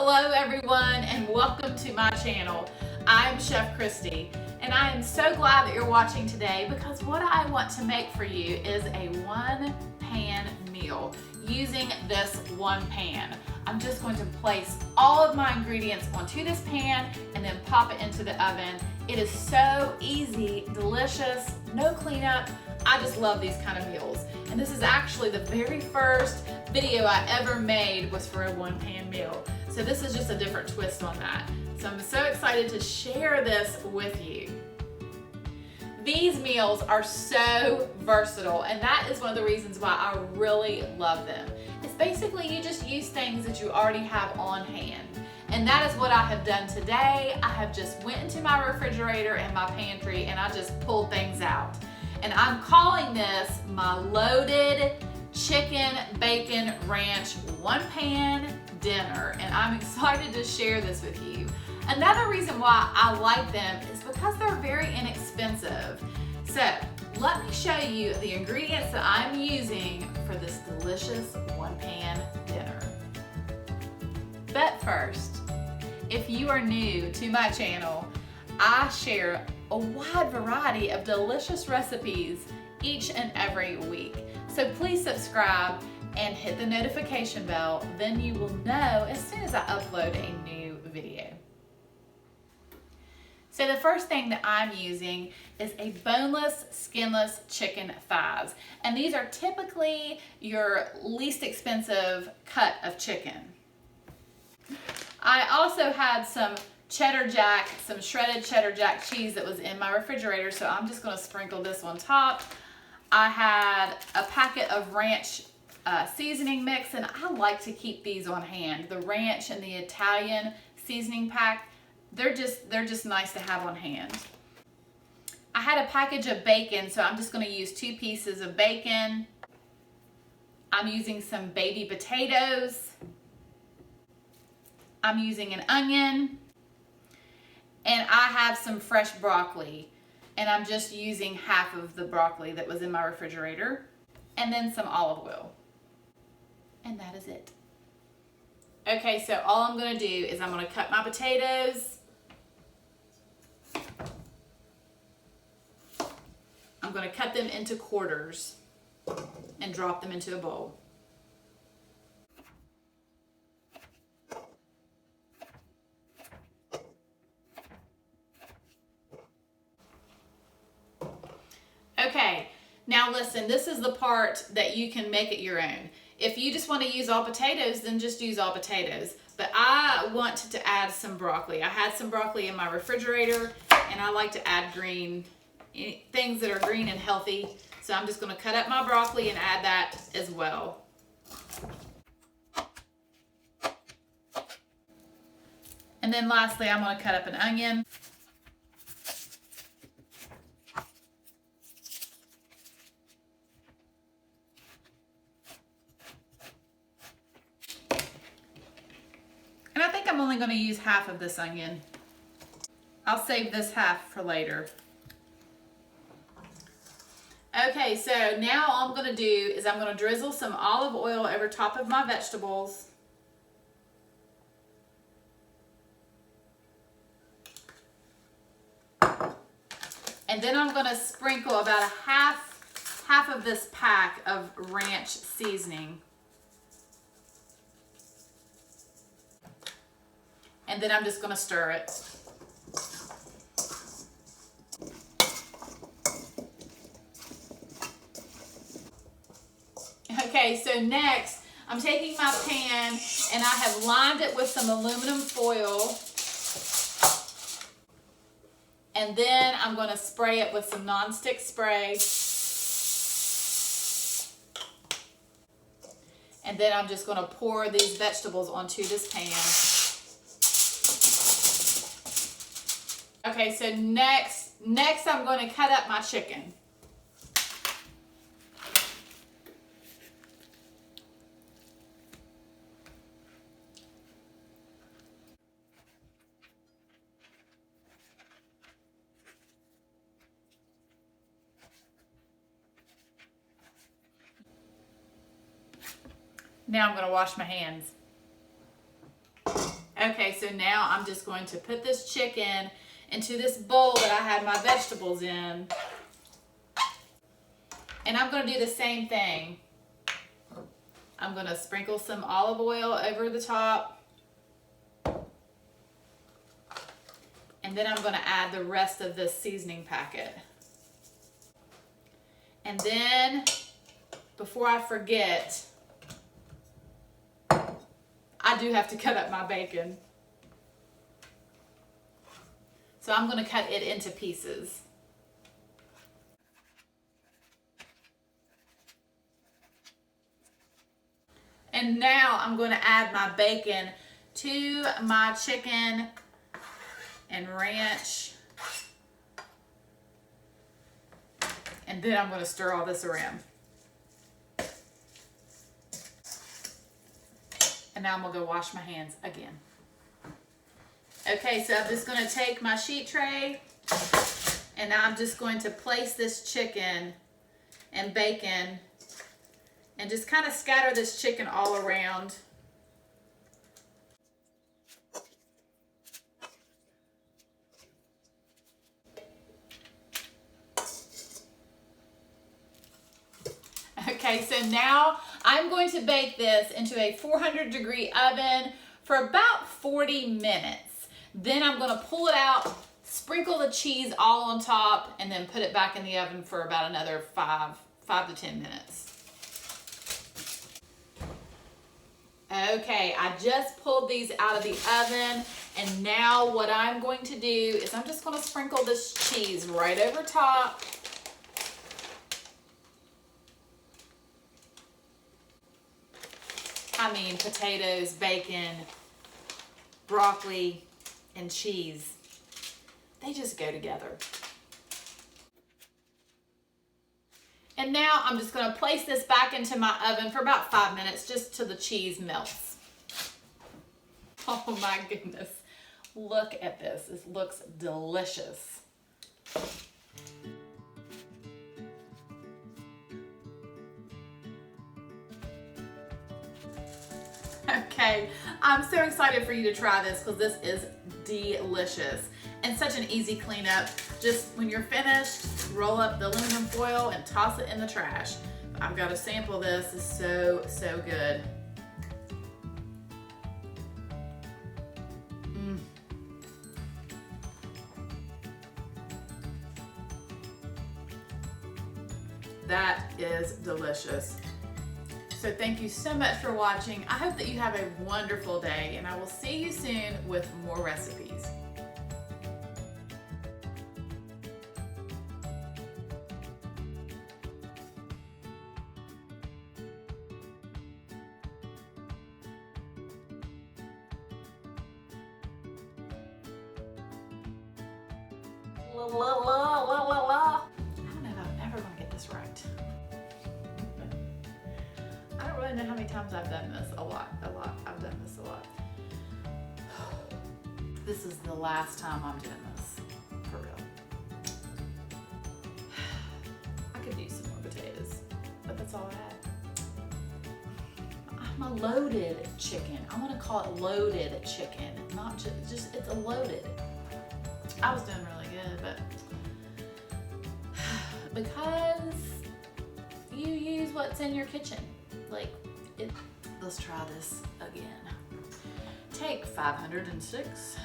Hello everyone and welcome to my channel. I'm Chef Christy and I am so glad that you're watching today because what I want to make for you is a one pan meal using this one pan. I'm just going to place all of my ingredients onto this pan and then pop it into the oven. It is so easy, delicious, no cleanup. I just love these kind of meals. And this is actually the very first video I ever made was for a one pan meal. So this is just a different twist on that. So I'm so excited to share this with you. These meals are so versatile, and that is one of the reasons why I really love them. It's basically you just use things that you already have on hand. And that is what I have done today. I have just went into my refrigerator and my pantry and I just pulled things out. And I'm calling this my loaded chicken bacon ranch one pan dinner, and I'm excited to share this with you. Another reason why I like them is because they're very inexpensive. So let me show you the ingredients that I'm using for this delicious one pan dinner. But first, if you are new to my channel, I share a wide variety of delicious recipes each and every week. So please subscribe and hit the notification bell, then you will know as soon as I upload a new video. So the first thing that I'm using is a boneless, skinless chicken thighs. And these are typically your least expensive cut of chicken. I also had some cheddar jack, some shredded cheddar jack cheese that was in my refrigerator, so I'm just gonna sprinkle this on top. I had a packet of ranch seasoning mix, and I like to keep these on hand. The ranch and the Italian seasoning pack, they're just nice to have on hand. I had a package of bacon, so I'm just gonna use 2 pieces of bacon. I'm using some baby potatoes. I'm using an onion. And I have some fresh broccoli, and I'm just using half of the broccoli that was in my refrigerator, and then some olive oil. And that is it. Okay, so all I'm gonna do is I'm gonna cut my potatoes. I'm gonna cut them into quarters and drop them into a bowl. Okay, now listen, this is the part that you can make it your own. If you just want to use all potatoes, then just use all potatoes. But I want to add some broccoli. I had some broccoli in my refrigerator, and I like to add green, things that are green and healthy. So I'm just going to cut up my broccoli and add that as well. And then lastly, I'm going to cut up an onion. And I think I'm only going to use half of this onion. I'll save this half for later. Okay, so now all I'm going to do is I'm going to drizzle some olive oil over top of my vegetables. And then I'm going to sprinkle about a half of this pack of ranch seasoning. And then I'm just going to stir it. Okay, so next I'm taking my pan and I have lined it with some aluminum foil. And then I'm going to spray it with some nonstick spray. And then I'm just going to pour these vegetables onto this pan. Okay, so next I'm going to cut up my chicken. Now I'm going to wash my hands. Okay, so now I'm just going to put this chicken into this bowl that I had my vegetables in. And I'm going to do the same thing. I'm going to sprinkle some olive oil over the top. And then I'm going to add the rest of this seasoning packet. And then, before I forget, I do have to cut up my bacon. So I'm going to cut it into pieces. And now I'm going to add my bacon to my chicken and ranch. And then I'm going to stir all this around. And now I'm going to go wash my hands again. Okay, so I'm just going to take my sheet tray and I'm just going to place this chicken and bacon and just kind of scatter this chicken all around. Okay, so now I'm going to bake this into a 400-degree oven for about 40 minutes. Then I'm going to pull it out, sprinkle the cheese all on top, and then put it back in the oven for about another 5 to 10 minutes. Okay, I just pulled these out of the oven, and now what I'm going to do is I'm just going to sprinkle this cheese right over top. I mean, potatoes, bacon, broccoli, and cheese. They just go together. And now I'm just going to place this back into my oven for about 5 minutes just till the cheese melts. Oh my goodness. Look at this. This looks delicious. Okay, I'm so excited for you to try this because this is delicious and such an easy cleanup. Just when you're finished, roll up the aluminum foil and toss it in the trash. I've got to sample this. It's so good. That is delicious. So thank you so much for watching. I hope that you have a wonderful day, and I will see you soon with more recipes. La la la la la la. I don't know if I'm ever gonna get this right. I don't really know how many times I've done this. A lot. I've done this a lot. This is the last time I'm doing this, for real. I could use some more potatoes, but that's all I had. I'm a loaded chicken. I'm gonna call it loaded chicken, not just it's a loaded. I was doing really good, but because you use what's in your kitchen. Like, let's try this again. Take 506.